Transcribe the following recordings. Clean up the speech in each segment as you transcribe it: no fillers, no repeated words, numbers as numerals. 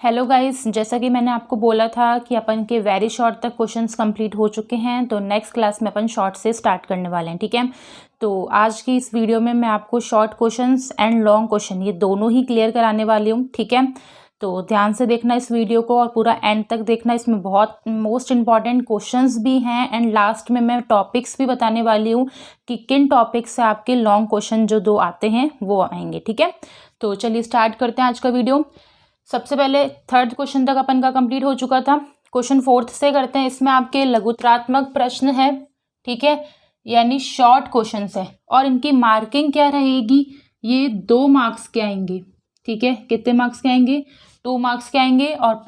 Hello guys, जैसा कि मैंने आपको बोला था कि अपन के वेरी शॉर्ट तक क्वेश्चंस कंप्लीट हो चुके हैं, तो नेक्स्ट क्लास में अपन शॉर्ट से स्टार्ट करने वाले हैं। ठीक है, तो आज की इस वीडियो में मैं आपको short questions and long question ये दोनों ही क्लियर कराने वाली हूँ। ठीक है, तो ध्यान से देखना इस वीडियो को और पूरा एंड तक देखना। इसमें बहुत मोस्ट इंपॉर्टेंट क्वेश्चंस भी हैं एंड लास्ट में मैं टॉपिक्स भी बताने वाली हूँ कि किन टॉपिक्स से आपके लॉन्ग क्वेश्चन जो दो आते हैं वो आएंगे। ठीक है, तो चलिए स्टार्ट करते हैं आज का वीडियो। सबसे पहले थर्ड क्वेश्चन तक अपन का कंप्लीट हो चुका था। क्वेश्चन फोर्थ से करते हैं। इसमें आपके लघुत्रात्मक प्रश्न है, ठीक है, यानी शॉर्ट क्वेश्चंस है और इनकी मार्किंग क्या रहेगी, ये 2 मार्क्स के आएंगे। ठीक है, कितने मार्क्स के आएंगे, 2 मार्क्स के आएंगे और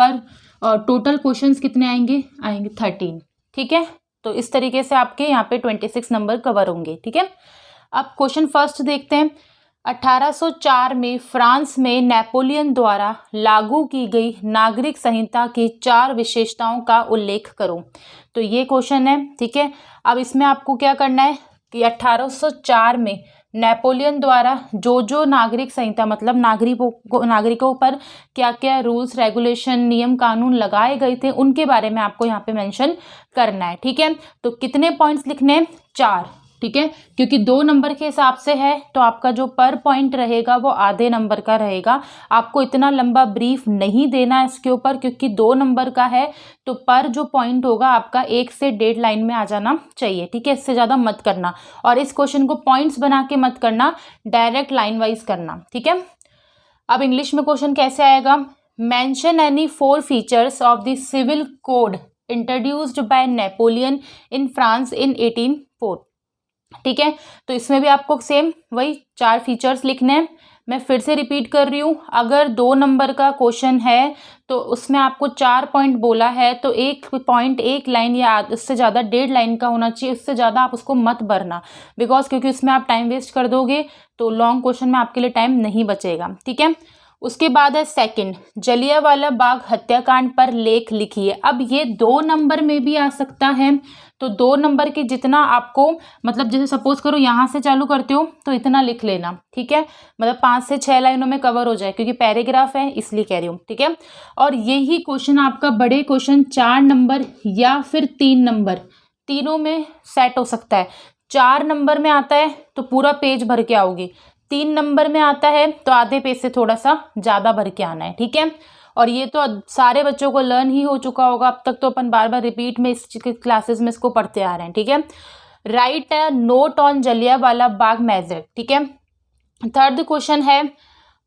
टोटल क्वेश्चंस कितने आएंगे 13। ठीक है, तो इस तरीके से आपके यहाँ पे 26 नंबर कवर होंगे। ठीक है, अब क्वेश्चन फर्स्ट देखते हैं। 1804 में फ्रांस में नेपोलियन द्वारा लागू की गई नागरिक संहिता की 4 विशेषताओं का उल्लेख करो। तो ये क्वेश्चन है। ठीक है, अब इसमें आपको क्या करना है कि 1804 में नेपोलियन द्वारा जो नागरिक संहिता मतलब नागरिकों पर क्या क्या रूल्स रेगुलेशन नियम कानून लगाए गए थे उनके बारे में आपको यहाँ पे मेंशन करना है। ठीक है, तो कितने पॉइंट्स लिखने हैं, 4। ठीक है, क्योंकि 2 नंबर के हिसाब से है तो आपका जो पर पॉइंट रहेगा वो आधे नंबर का रहेगा। आपको इतना लंबा ब्रीफ नहीं देना है इसके ऊपर, क्योंकि 2 नंबर का है तो पर जो पॉइंट होगा आपका 1 से 1.5 लाइन में आ जाना चाहिए। ठीक है, इससे ज़्यादा मत करना और इस क्वेश्चन को पॉइंट्स बना के मत करना, डायरेक्ट लाइन वाइज करना। ठीक है, अब इंग्लिश में क्वेश्चन कैसे आएगा, mention any 4 features of the civil code introduced by Napoleon in France in 1804। ठीक है, तो इसमें भी आपको सेम वही 4 फीचर्स लिखने हैं। मैं फिर से रिपीट कर रही हूँ, अगर 2 नंबर का क्वेश्चन है तो उसमें आपको 4 पॉइंट बोला है तो 1 पॉइंट 1 लाइन या उससे ज़्यादा 1.5 लाइन का होना चाहिए। उससे ज़्यादा आप उसको मत भरना, बिकॉज क्योंकि उसमें आप टाइम वेस्ट कर दोगे तो लॉन्ग क्वेश्चन में आपके लिए टाइम नहीं बचेगा। ठीक है, उसके बाद है सेकंड, जलियांवाला बाग हत्याकांड पर लेख लिखिए। अब ये 2 नंबर में भी आ सकता है, तो 2 नंबर के जितना आपको मतलब जैसे सपोज करो यहाँ से चालू करते हो तो इतना लिख लेना। ठीक है, मतलब 5 से 6 लाइनों में कवर हो जाए, क्योंकि पैराग्राफ है इसलिए कह रही हूँ। ठीक है, और यही क्वेश्चन आपका बड़े क्वेश्चन 4 नंबर या फिर 3 नंबर तीनों में सेट हो सकता है। 4 नंबर में आता है तो पूरा पेज भर के आओगे, 3 नंबर में आता है तो आधे पेज से थोड़ा सा ज़्यादा भर के आना है। ठीक है, और ये तो सारे बच्चों को लर्न ही हो चुका होगा, अब तक तो अपन बार बार रिपीट में इस क्लासेस में इसको पढ़ते आ रहे हैं। ठीक है, right a note on Jallianwala Bagh message. ठीक है, थर्ड क्वेश्चन है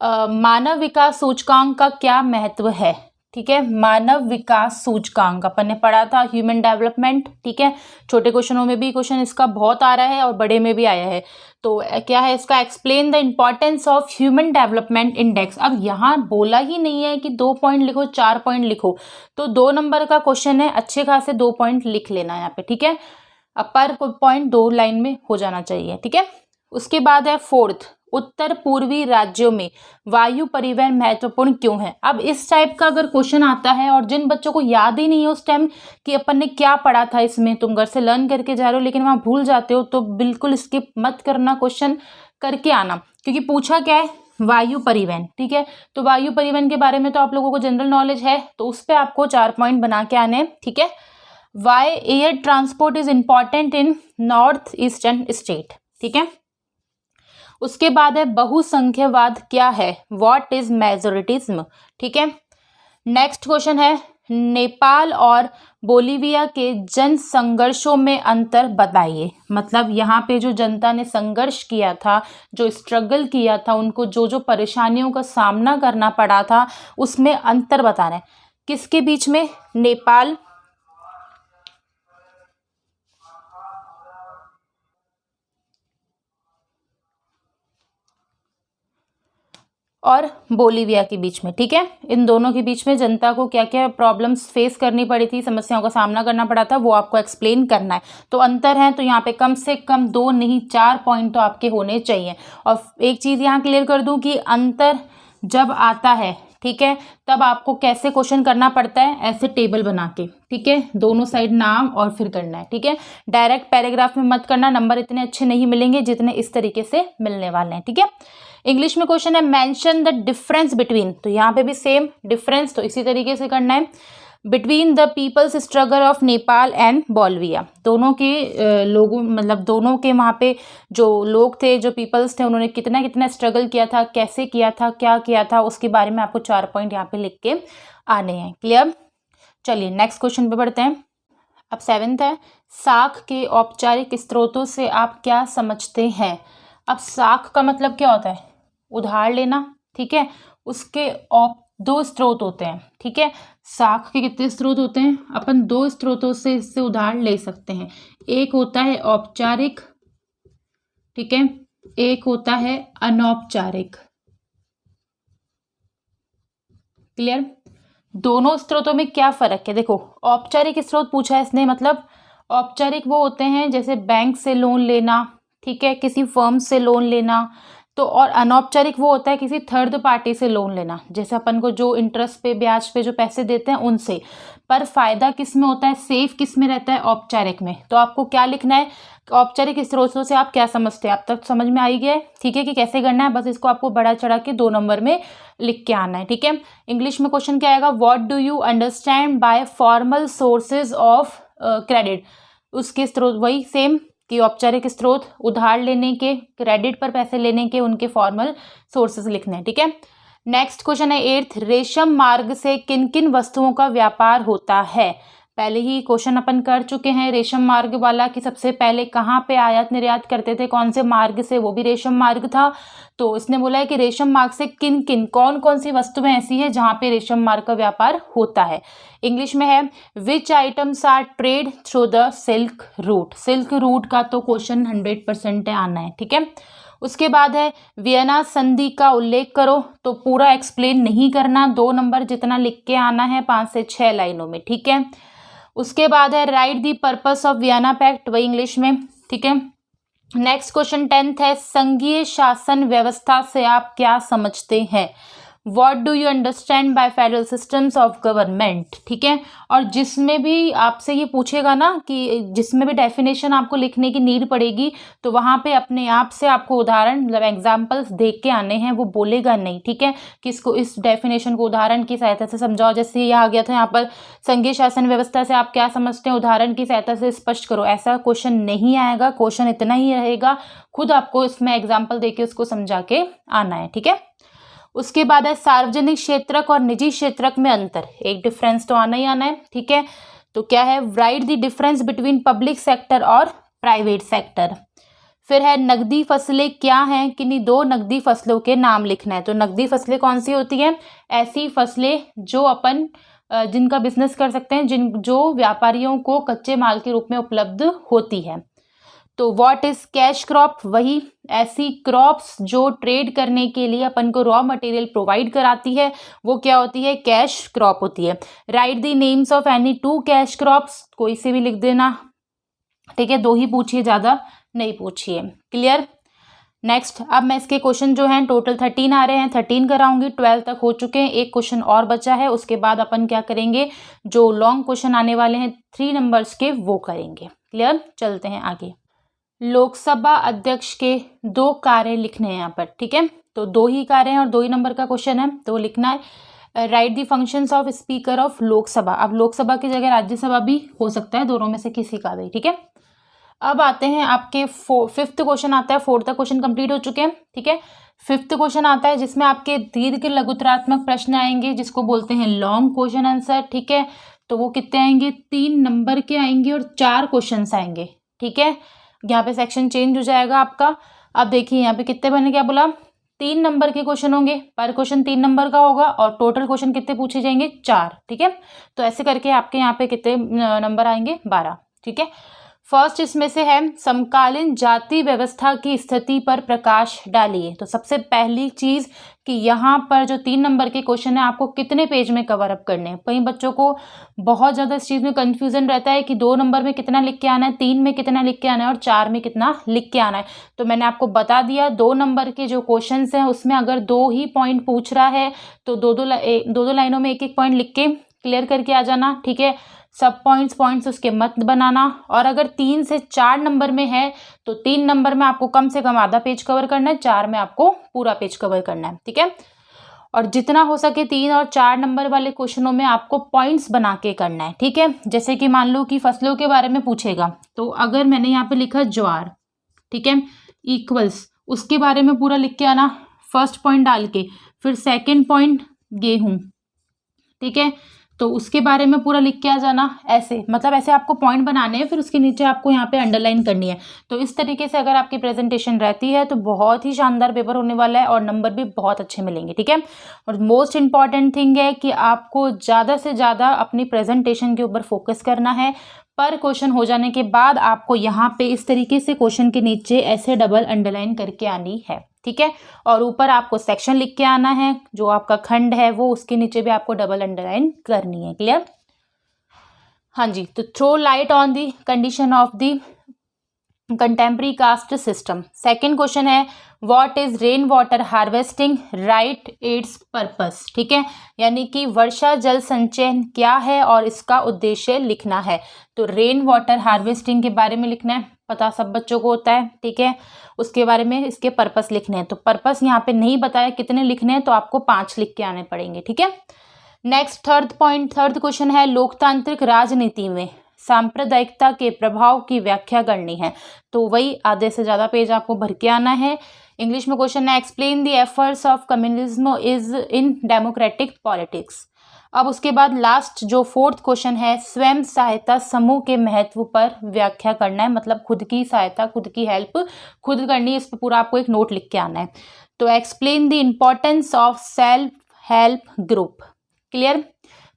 मानव विकास सूचकांक का क्या महत्व है। ठीक है, मानव विकास सूचकांक अपन ने पढ़ा था, ह्यूमन डेवलपमेंट। ठीक है, छोटे क्वेश्चनों में भी क्वेश्चन इसका बहुत आ रहा है और बड़े में भी आया है। तो क्या है इसका, explain the importance of human development index. अब यहाँ बोला ही नहीं है कि 2 पॉइंट लिखो 4 पॉइंट लिखो, तो 2 नंबर का क्वेश्चन है, अच्छे खासे 2 पॉइंट लिख लेना यहाँ पे। ठीक है, अब पर पॉइंट 2 लाइन में हो जाना चाहिए। ठीक है, उसके बाद है फोर्थ, उत्तर पूर्वी राज्यों में वायु परिवहन महत्वपूर्ण क्यों है। अब इस टाइप का अगर क्वेश्चन आता है और जिन बच्चों को याद ही नहीं है उस टाइम कि अपन ने क्या पढ़ा था इसमें, तुम घर से लर्न करके जा रहे हो लेकिन वहाँ भूल जाते हो, तो बिल्कुल स्किप मत करना, क्वेश्चन करके आना, क्योंकि पूछा क्या है, वायु परिवहन। ठीक है, तो वायु परिवहन के बारे में तो आप लोगों को जनरल नॉलेज है, तो उस पर आपको 4 पॉइंट बना के आने। ठीक है, why air transport is important in north eastern state. ठीक है, उसके बाद है बहुसंख्यवाद क्या है, व्हाट इज मेजोरिटिज्म। ठीक है, नेक्स्ट क्वेश्चन है नेपाल और बोलिविया के जन संघर्षों में अंतर बताइए। मतलब यहाँ पे जो जनता ने संघर्ष किया था, जो स्ट्रगल किया था, उनको जो जो परेशानियों का सामना करना पड़ा था उसमें अंतर बताना है। किसके बीच में, नेपाल और बोलिविया के बीच में। ठीक है, इन दोनों के बीच में जनता को क्या क्या प्रॉब्लम्स फेस करनी पड़ी थी, समस्याओं का सामना करना पड़ा था, वो आपको एक्सप्लेन करना है। तो अंतर है तो यहाँ पे कम से कम 2 नहीं 4 पॉइंट तो आपके होने चाहिए। और एक चीज़ यहाँ क्लियर कर दूँ कि अंतर जब आता है ठीक है, तब आपको कैसे क्वेश्चन करना पड़ता है, ऐसे टेबल बना के, ठीक है, दोनों साइड नाम और फिर करना है, ठीक है। डायरेक्ट पैराग्राफ में मत करना, नंबर इतने अच्छे नहीं मिलेंगे जितने इस तरीके से मिलने वाले हैं, ठीक है। इंग्लिश में क्वेश्चन है मेंशन द डिफरेंस बिटवीन, तो यहाँ पे भी सेम डिफरेंस, तो इसी तरीके से करना है, between the people's struggle of Nepal and Bolivia, दोनों के लोगों मतलब दोनों के वहाँ पे जो लोग थे, जो पीपल्स थे, उन्होंने कितना कितना स्ट्रगल किया था, कैसे किया था, क्या किया था, उसके बारे में आपको 4 पॉइंट यहाँ पे लिख के आने हैं। क्लियर। चलिए नेक्स्ट क्वेश्चन पे बढ़ते हैं। अब 7th है, साख के औपचारिक स्रोतों से आप क्या समझते हैं। अब साख का मतलब क्या होता है, उधार लेना, ठीक है। उसके 2 स्रोत होते हैं, ठीक है। साख के कितने स्रोत होते हैं, अपन 2 स्रोतों से इससे उधार ले सकते हैं। एक होता है औपचारिक, ठीक है, एक होता है अनौपचारिक। क्लियर। दोनों स्रोतों में क्या फर्क है, देखो औपचारिक स्रोत पूछा है इसने, मतलब औपचारिक वो होते हैं जैसे बैंक से लोन लेना, ठीक है, किसी फर्म से लोन लेना, तो और अनौपचारिक वो होता है किसी थर्ड पार्टी से लोन लेना, जैसे अपन को जो इंटरेस्ट पे ब्याज पे जो पैसे देते हैं उनसे। पर फायदा किस में होता है, सेफ किस में रहता है, औपचारिक में। तो आपको क्या लिखना है, औपचारिक स्रोतों से आप क्या समझते हैं, आप तक समझ में आई गया है, ठीक है, कि कैसे करना है। बस इसको आपको बढ़ा चढ़ा के 2 नंबर में लिख के आना है, ठीक है। इंग्लिश में क्वेश्चन क्या आएगा, what do you understand by formal sources of credit. उसके स्रोत वही सेम कि औपचारिक स्रोत उधार लेने के, क्रेडिट पर पैसे लेने के, उनके फॉर्मल सोर्सेज लिखने हैं, ठीक है। नेक्स्ट क्वेश्चन है 8th, रेशम मार्ग से किन किन वस्तुओं का व्यापार होता है। पहले ही क्वेश्चन अपन कर चुके हैं रेशम मार्ग वाला, कि सबसे पहले कहाँ पे आयात निर्यात करते थे, कौन से मार्ग से, वो भी रेशम मार्ग था। तो इसने बोला है कि रेशम मार्ग से किन किन, कौन कौन सी वस्तुएं ऐसी है जहाँ पे रेशम मार्ग का व्यापार होता है। इंग्लिश में है which items are trade through the silk route. Silk route का तो क्वेश्चन 100% आना है, ठीक है। उसके बाद है वियना संधि का उल्लेख करो, तो पूरा एक्सप्लेन नहीं करना, 2 नंबर जितना लिख के आना है 5 से 6 लाइनों में, ठीक है। उसके बाद है write the purpose of Vienna pact, वही इंग्लिश में, ठीक है। नेक्स्ट क्वेश्चन 10th है, संघीय शासन व्यवस्था से आप क्या समझते हैं। What do you understand by federal systems of government, ठीक है। और जिसमें भी आपसे ये पूछेगा ना, कि जिसमें भी डेफिनेशन आपको लिखने की नीड पड़ेगी, तो वहाँ पे अपने आप से आपको उदाहरण मतलब एग्जाम्पल्स देख के आने हैं, वो बोलेगा नहीं, ठीक है, कि इसको इस डेफिनेशन को उदाहरण की सहायता से समझाओ। जैसे ये आ गया था यहाँ पर, संघीय शासन व्यवस्था से आप क्या समझते हैं, उदाहरण की सहायता से स्पष्ट करो। ऐसा क्वेश्चन नहीं आएगा, क्वेश्चन इतना ही रहेगा, खुद आपको इसमें एग्जाम्पल दे के उसको समझा के आना है, ठीक है। उसके बाद है सार्वजनिक क्षेत्रक और निजी क्षेत्रक में अंतर, एक डिफरेंस तो आना ही आना है, ठीक है। तो क्या है, write the difference between public sector और प्राइवेट सेक्टर। फिर है नकदी फसलें क्या हैं, किन्हीं 2 नकदी फसलों के नाम लिखना है। तो नकदी फसलें कौन सी होती हैं, ऐसी फसलें जो अपन जिनका बिजनेस कर सकते हैं, जो व्यापारियों को कच्चे माल के रूप में उपलब्ध होती है। तो व्हाट इज कैश क्रॉप, वही ऐसी क्रॉप्स जो ट्रेड करने के लिए अपन को रॉ मटेरियल प्रोवाइड कराती है, वो क्या होती है, कैश क्रॉप होती है। Write the names of any 2 cash crops, कोई से भी लिख देना, ठीक है, 2 ही पूछिए, ज़्यादा नहीं पूछिए। क्लियर। नेक्स्ट, अब मैं इसके क्वेश्चन जो हैं टोटल 13 आ रहे हैं, 13 कराऊंगी, 12 तक हो चुके हैं, एक क्वेश्चन और बचा है। उसके बाद अपन क्या करेंगे, जो लॉन्ग क्वेश्चन आने वाले हैं 3 नंबर्स के, वो करेंगे। क्लियर। चलते हैं आगे। लोकसभा अध्यक्ष के 2 कार्य लिखने हैं यहाँ पर, ठीक है। तो 2 ही कार्य हैं और 2 ही नंबर का क्वेश्चन है, तो वो लिखना है write the functions of speaker of Lok Sabha. अब लोकसभा की जगह राज्यसभा भी हो सकता है, दोनों में से किसी का भी, ठीक है। अब आते हैं आपके 5th क्वेश्चन आता है, 4th तक क्वेश्चन कंप्लीट हो चुके हैं, ठीक है। 5th क्वेश्चन आता है जिसमें आपके दीर्घ लघुत्तरात्मक प्रश्न आएंगे, जिसको बोलते हैं लॉन्ग क्वेश्चन आंसर, ठीक है। तो वो कितने आएंगे, 3 नंबर के आएंगे और 4 क्वेश्चन आएंगे, ठीक है। यहाँ पे सेक्शन चेंज हो जाएगा आपका। अब देखिए यहाँ पे कितने बने, क्या बोला, 3 नंबर के क्वेश्चन होंगे, पर क्वेश्चन 3 नंबर का होगा, और टोटल क्वेश्चन कितने पूछे जाएंगे, 4, ठीक है। तो ऐसे करके आपके यहाँ पे कितने नंबर आएंगे, 12, ठीक है। फर्स्ट इसमें से है समकालीन जाति व्यवस्था की स्थिति पर प्रकाश डालिए। तो सबसे पहली चीज कि यहाँ पर जो 3 नंबर के क्वेश्चन है आपको कितने पेज में कवर अप करने हैं। कई बच्चों को बहुत ज्यादा इस चीज में कंफ्यूजन रहता है कि 2 नंबर में कितना लिख के आना है, 3 में कितना लिख के आना है और 4 में कितना लिख के आना है। तो मैंने आपको बता दिया 2 नंबर के जो क्वेश्चन हैं उसमें अगर 2 ही पॉइंट पूछ रहा है तो दो दो लाइनों में एक पॉइंट लिख के क्लियर करके आ जाना, ठीक है। सब पॉइंट्स उसके मत बनाना। और अगर 3 से 4 नंबर में है तो 3 नंबर में आपको कम से कम आधा पेज कवर करना है, 4 में आपको पूरा पेज कवर करना है, ठीक है। और जितना हो सके 3 और 4 नंबर वाले क्वेश्चनों में आपको पॉइंट्स बना के करना है, ठीक है। जैसे कि मान लो कि फसलों के बारे में पूछेगा तो अगर मैंने यहाँ पे लिखा ज्वार, ठीक है, इक्वल्स उसके बारे में पूरा लिख के आना फर्स्ट पॉइंट डाल के, फिर सेकेंड पॉइंट गेहूं, ठीक है, तो उसके बारे में पूरा लिख के आ जाना। ऐसे मतलब ऐसे आपको पॉइंट बनाने हैं, फिर उसके नीचे आपको यहाँ पे अंडरलाइन करनी है। तो इस तरीके से अगर आपकी प्रेजेंटेशन रहती है तो बहुत ही शानदार पेपर होने वाला है और नंबर भी बहुत अच्छे मिलेंगे, ठीक है। और मोस्ट इंपॉर्टेंट थिंग है कि आपको ज़्यादा से ज़्यादा अपनी प्रेजेंटेशन के ऊपर फोकस करना है। पर क्वेश्चन हो जाने के बाद आपको यहाँ पे इस तरीके से क्वेश्चन के नीचे ऐसे डबल अंडरलाइन करके आनी है, ठीक है। और ऊपर आपको सेक्शन लिख के आना है, जो आपका खंड है वो उसके नीचे भी आपको डबल अंडरलाइन करनी है। क्लियर? हाँ जी। तो throw light on the condition of the contemporary caste system. Second question है what is rain water harvesting, write its purpose, ठीक है। यानी कि वर्षा जल संचयन क्या है और इसका उद्देश्य लिखना है। तो रेन वाटर हार्वेस्टिंग के बारे में लिखना है, पता सब बच्चों को होता है, ठीक है। उसके बारे में इसके पर्पस लिखने हैं। तो पर्पस यहाँ पे नहीं बताया कितने लिखने हैं, तो आपको 5 लिख के आने पड़ेंगे, ठीक है। नेक्स्ट थर्ड क्वेश्चन है लोकतांत्रिक राजनीति में सांप्रदायिकता के प्रभाव की व्याख्या करनी है। तो वही आधे से ज़्यादा पेज आपको भर के आना है। इंग्लिश में क्वेश्चन है explain the efforts of communism is in democratic politics. अब उसके बाद लास्ट जो 4th क्वेश्चन है स्वयं सहायता समूह के महत्व पर व्याख्या करना है। मतलब खुद की सहायता, खुद की हेल्प खुद करनी है। इस पर पूरा आपको एक नोट लिख के आना है। तो explain the importance of self help group. Clear?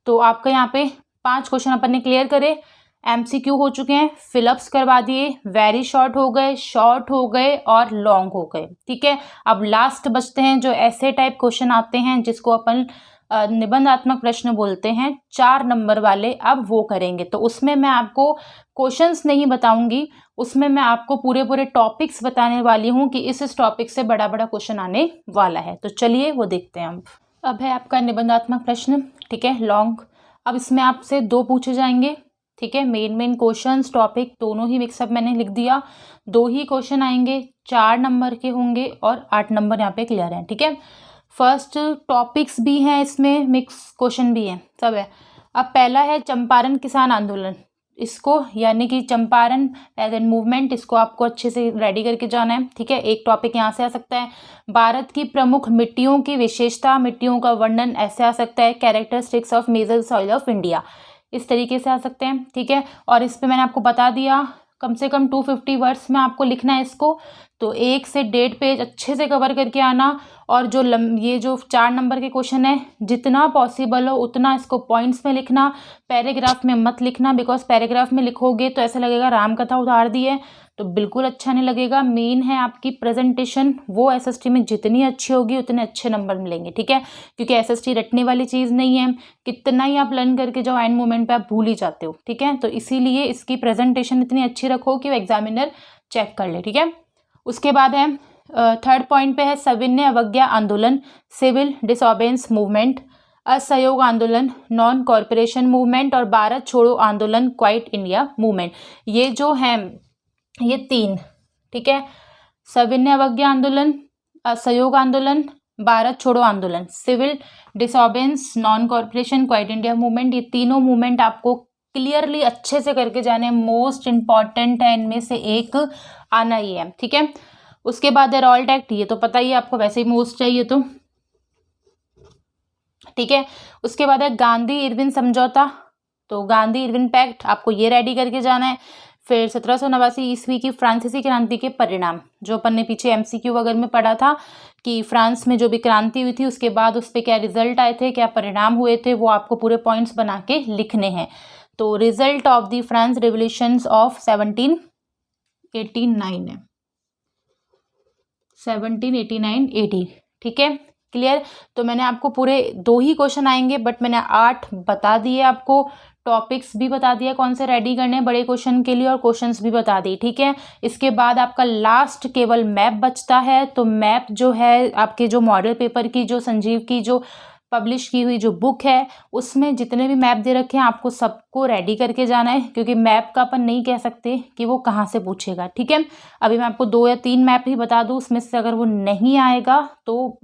तो आपका यहाँ पे 5 क्वेश्चन अपन ने क्लियर करे। MCQ हो चुके हैं, फिलअप्स करवा दिए, वेरी शॉर्ट हो गए, शॉर्ट हो गए और लॉन्ग हो गए, ठीक है। अब लास्ट बचते हैं जो ऐसे टाइप क्वेश्चन आते हैं जिसको अपन निबंधात्मक प्रश्न बोलते हैं, 4 नंबर वाले। अब वो करेंगे तो उसमें मैं आपको क्वेश्चंस नहीं बताऊंगी, उसमें मैं आपको पूरे टॉपिक्स बताने वाली हूँ कि इस टॉपिक से बड़ा क्वेश्चन आने वाला है। तो चलिए वो देखते हैं। अब है आपका निबंधात्मक प्रश्न, ठीक है, लॉन्ग। अब इसमें आपसे 2 पूछे जाएंगे, ठीक है। मेन क्वेश्चंस टॉपिक दोनों ही मिक्सअप मैंने लिख दिया। 2 ही क्वेश्चन आएंगे, 4 नंबर के होंगे और 8 नंबर यहाँ पे क्लियर हैं, ठीक है। फर्स्ट टॉपिक्स भी हैं इसमें, मिक्स क्वेश्चन भी हैं, सब है। अब पहला है चंपारण किसान आंदोलन, इसको यानी कि चंपारण पेजेंट मूवमेंट, इसको आपको अच्छे से रेडी करके जाना है, ठीक है। एक टॉपिक यहाँ से आ सकता है भारत की प्रमुख मिट्टियों की विशेषता, मिट्टियों का वर्णन, ऐसे आ सकता है characteristics of major soil of India, इस तरीके से आ सकते हैं, ठीक है। और इस पे मैंने आपको बता दिया कम से कम 250 वर्ड्स में आपको लिखना है इसको। तो 1 से 1.5 पेज अच्छे से कवर करके आना। और जो ये जो 4 नंबर के क्वेश्चन है जितना पॉसिबल हो उतना इसको पॉइंट्स में लिखना, पैराग्राफ में मत लिखना, बिकॉज पैराग्राफ में लिखोगे तो ऐसा लगेगा राम कथा उतार दी है, तो बिल्कुल अच्छा नहीं लगेगा। मेन है आपकी प्रेजेंटेशन, वो SST में जितनी अच्छी होगी उतने अच्छे नंबर मिलेंगे, ठीक है। क्योंकि SST रटने वाली चीज़ नहीं है, कितना ही आप लर्न करके जाओ एंड मोमेंट पे आप भूल ही जाते हो, ठीक है। तो इसीलिए इसकी प्रेजेंटेशन इतनी अच्छी रखो कि वो एग्जामिनर चेक कर ले, ठीक है। उसके बाद है 3rd पॉइंट पे है सविनय अवज्ञा आंदोलन, सिविल डिसऑबेंस मूवमेंट, असहयोग आंदोलन, नॉन कॉरपोरेशन मूवमेंट और भारत छोड़ो आंदोलन, क्वाइट इंडिया मूवमेंट। ये जो है ये 3, ठीक है, सविनय अवज्ञा आंदोलन, असहयोग आंदोलन, भारत छोड़ो आंदोलन, civil disobedience, non cooperation, quit India movement, ये तीनों मूवमेंट आपको क्लियरली अच्छे से करके जाने, मोस्ट इंपॉर्टेंट है, इनमें से एक आना ही है, ठीक है। उसके बाद है रॉल्ट एक्ट, ये तो पता ही है आपको, वैसे ही मोस्ट चाहिए तो, ठीक है। उसके बाद है गांधी इरविन समझौता, तो गांधी इरविन पैक्ट आपको ये रेडी करके जाना है। फिर 1789 ईस्वी की फ्रांसीसी क्रांति के परिणाम, जो अपन ने पीछे MCQ वगैरह में पढ़ा था कि फ्रांस में जो भी क्रांति हुई थी उसके बाद उस पर क्या रिजल्ट आए थे, क्या परिणाम हुए थे, वो आपको पूरे पॉइंट्स बना के लिखने हैं। तो result of the French revolutions of 1789 है, 1789 AD। ठीक है, क्लियर। तो मैंने आपको पूरे 2 ही क्वेश्चन आएंगे, बट मैंने 8 बता दिए आपको, टॉपिक्स भी बता दिया कौन से रेडी करने हैं बड़े क्वेश्चन के लिए, और क्वेश्चंस भी बता दिए। ठीक है, इसके बाद आपका लास्ट केवल मैप बचता है। तो मैप जो है आपके जो मॉडल पेपर की, जो संजीव की जो पब्लिश की हुई जो बुक है, उसमें जितने भी मैप दे रखे हैं आपको सबको रेडी करके जाना है, क्योंकि मैप का अपन नहीं कह सकते कि वो कहाँ से पूछेगा। ठीक है, अभी मैं आपको 2 या 3 मैप ही बता दूँ, उसमें से अगर वो नहीं आएगा तो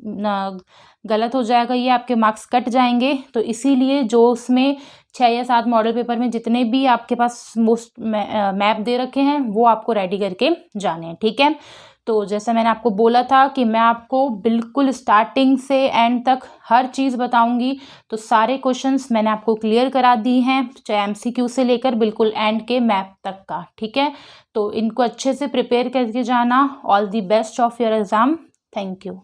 गलत हो जाएगा, ये आपके मार्क्स कट जाएंगे। तो इसीलिए जो उसमें 6 या 7 मॉडल पेपर में जितने भी आपके पास मोस्ट मैप दे रखे हैं वो आपको रेडी करके जाने हैं। ठीक है, तो जैसा मैंने आपको बोला था कि मैं आपको बिल्कुल स्टार्टिंग से एंड तक हर चीज़ बताऊंगी, तो सारे क्वेश्चंस मैंने आपको क्लियर करा दी हैं, चाहे MCQ से लेकर बिल्कुल एंड के मैप तक का। ठीक है, तो इनको अच्छे से प्रिपेयर करके जाना। All the best of your exam. Thank you.